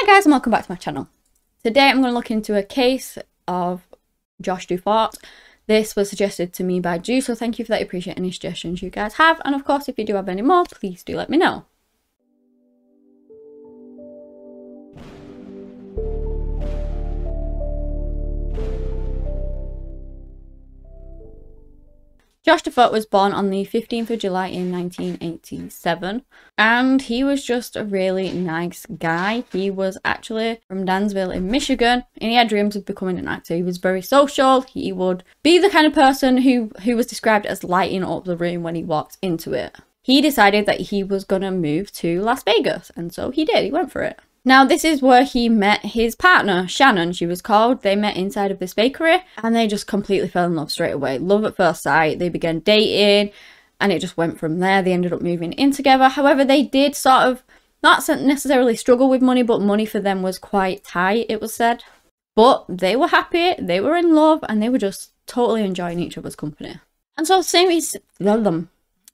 guys, and welcome back to my channel. Today I'm going to look into a case of Josh Dufort. This was suggested to me by Ju, so thank you for that. I appreciate any suggestions you guys have, and of course if you do have any more, please do let me know. Josh Dufort was born on the 15th of July in 1987, and he was just a really nice guy. He was actually from Dansville in Michigan, and he had dreams of becoming an actor. He was very social. He would be the kind of person who was described as lighting up the room when he walked into it. He decided that he was going to move to Las Vegas, and so he did. He went for it. Now, this is where he met his partner, Shannon, she was called. They met inside of this bakery, and they just completely fell in love straight away. Love at first sight. They began dating, and it just went from there. They ended up moving in together. However, they did sort of not necessarily struggle with money, but money for them was quite tight, it was said. But they were happy, they were in love, and they were just totally enjoying each other's company. And so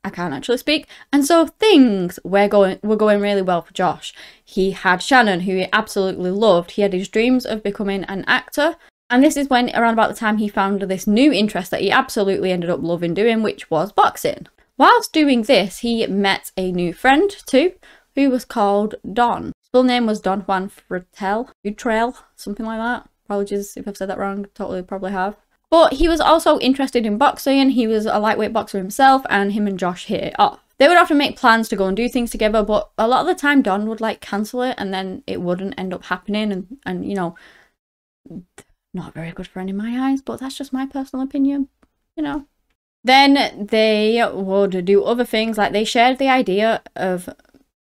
I can't actually speak. And so things were going really well for Josh. He had Shannon, who he absolutely loved. He had his dreams of becoming an actor. And this is when, around about the time, he found this new interest that he absolutely ended up loving doing, which was boxing. Whilst doing this, he met a new friend too, who was called Don. His full name was Don Juan Futrell, something like that. Apologies if I've said that wrong, totally probably have. But he was also interested in boxing. He was a lightweight boxer himself, and him and Josh hit it off. They would often make plans to go and do things together, but a lot of the time Don would like cancel it, and then it wouldn't end up happening, and you know, not a very good friend in my eyes, but that's just my personal opinion, you know. Then they would do other things, like they shared the idea of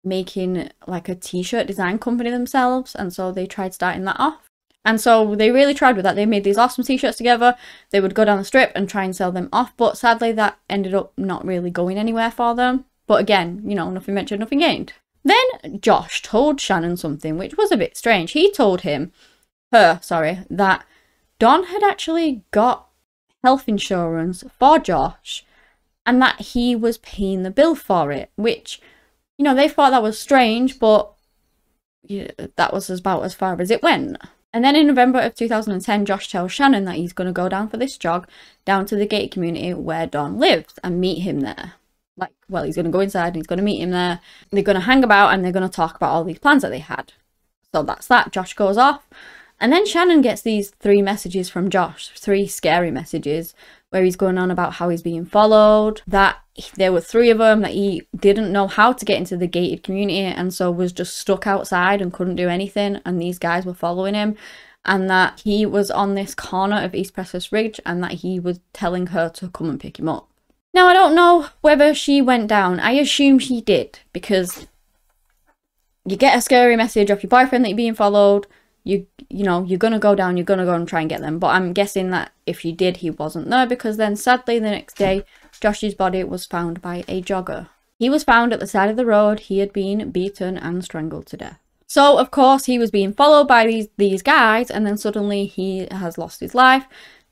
making like a t-shirt design company themselves, and so they tried starting that off. And so they really tried with that. They made these awesome t-shirts together. They would go down the strip and try and sell them off. But sadly, that ended up not really going anywhere for them. But again, you know, nothing ventured, nothing gained. Then Josh told Shannon something which was a bit strange. He told that Don had actually got health insurance for Josh and that he was paying the bill for it. Which, you know, they thought that was strange, but yeah, that was about as far as it went. And then in November of 2010, Josh tells Shannon that he's going to go down for this jog down to the gated community where Don lives and meet him there. Like, well, he's going to go inside and he's going to meet him there. They're going to hang about and they're going to talk about all these plans that they had. So that's that. Josh goes off. And then Shannon gets these 3 messages from Josh, 3 scary messages, where he's going on about how he's being followed, that there were 3 of them, that he didn't know how to get into the gated community and so was just stuck outside and couldn't do anything, and these guys were following him, and that he was on this corner of East Precious Ridge and that he was telling her to come and pick him up. Now, I don't know whether she went down. I assume she did, because you get a scary message off your boyfriend that you're being followed, you know, you're gonna go down, you're gonna go and try and get them. But I'm guessing that if you did, he wasn't there, because then sadly the next day Josh's body was found by a jogger. He was found at the side of the road. He had been beaten and strangled to death. So of course he was being followed by these guys, and then suddenly he has lost his life.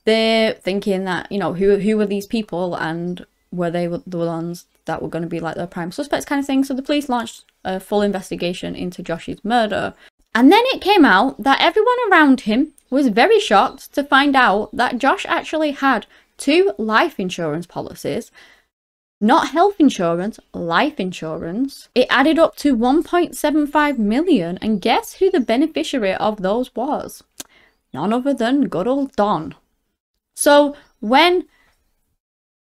They're thinking that, you know, who were these people, and were they the ones that were going to be like the prime suspects kind of thing. So the police launched a full investigation into Josh's murder. And then it came out that everyone around him was very shocked to find out that Josh actually had 2 life insurance policies. Not health insurance, life insurance. It added up to 1.75 million, and guess who the beneficiary of those was? None other than good old Don. So when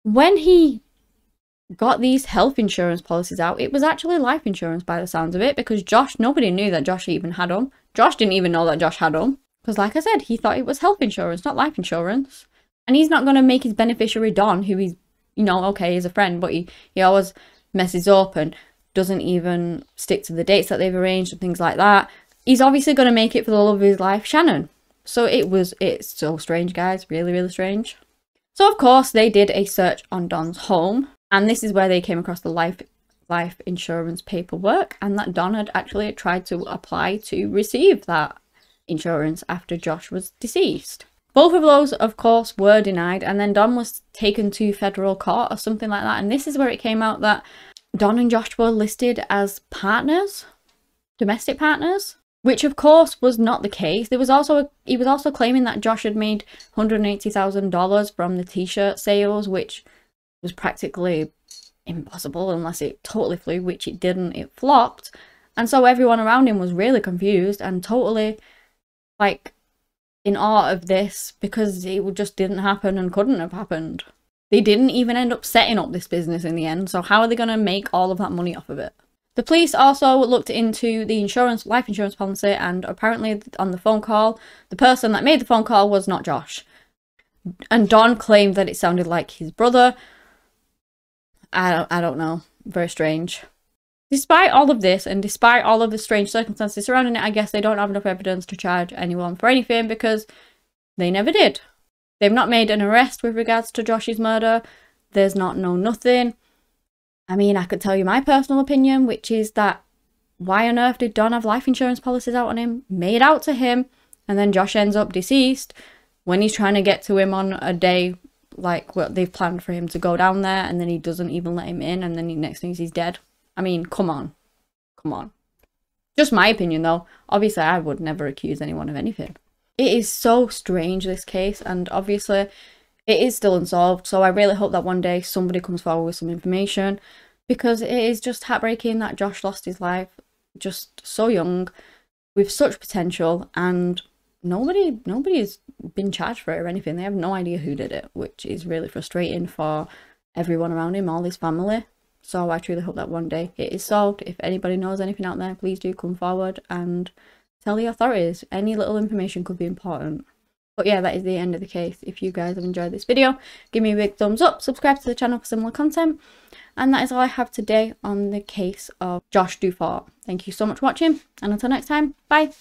he got these health insurance policies out, it was actually life insurance by the sounds of it, because nobody knew that Josh even had them. Josh didn't even know that Josh had them, because like I said, he thought it was health insurance, not life insurance. And he's not going to make his beneficiary Don, who he's, you know, okay, he's a friend, but he always messes up and doesn't even stick to the dates that they've arranged and things like that. He's obviously going to make it for the love of his life, Shannon. So it's so strange, guys, really, really strange. So of course they did a search on Don's home, and this is where they came across the life insurance paperwork, and that Don had actually tried to apply to receive that insurance after Josh was deceased. Both of those, of course, were denied, and then Don was taken to federal court or something like that, and this is where it came out that Don and Josh were listed as partners, domestic partners. which of course was not the case. He was also claiming that Josh had made $180,000 from the t-shirt sales, which was practically impossible unless it totally flew, which it didn't. It flopped. And so everyone around him was really confused and totally like in awe of this, because it just didn't happen and couldn't have happened. They didn't even end up setting up this business in the end, so how are they going to make all of that money off of it? The police also looked into the life insurance policy, and apparently on the phone call, the person that made the phone call was not Josh. And Don claimed that it sounded like his brother. I don't know. Very strange. Despite all of this, and despite all of the strange circumstances surrounding it, I guess they don't have enough evidence to charge anyone for anything, because they never did. They've not made an arrest with regards to Josh's murder. There's nothing. I mean, I could tell you my personal opinion, which is that why on earth did Don have life insurance policies out on him, made out to him, and then Josh ends up deceased when he's trying to get to him on a day like what they've planned for him to go down there, and then he doesn't even let him in, and then next thing is he's dead. I mean, come on. Just my opinion though. Obviously, I would never accuse anyone of anything. It is so strange, this case, and obviously it is still unsolved, so I really hope that one day somebody comes forward with some information, because it is just heartbreaking that Josh lost his life just so young, with such potential, and nobody's been charged for it or anything. They have no idea who did it, which is really frustrating for everyone around him, all his family. So I truly hope that one day it is solved. If anybody knows anything out there, please do come forward and tell the authorities. Any little information could be important. But yeah, that is the end of the case. If you guys have enjoyed this video, give me a big thumbs up, subscribe to the channel for similar content. And that is all I have today on the case of Josh Dufort. Thank you so much for watching, and until next time, bye!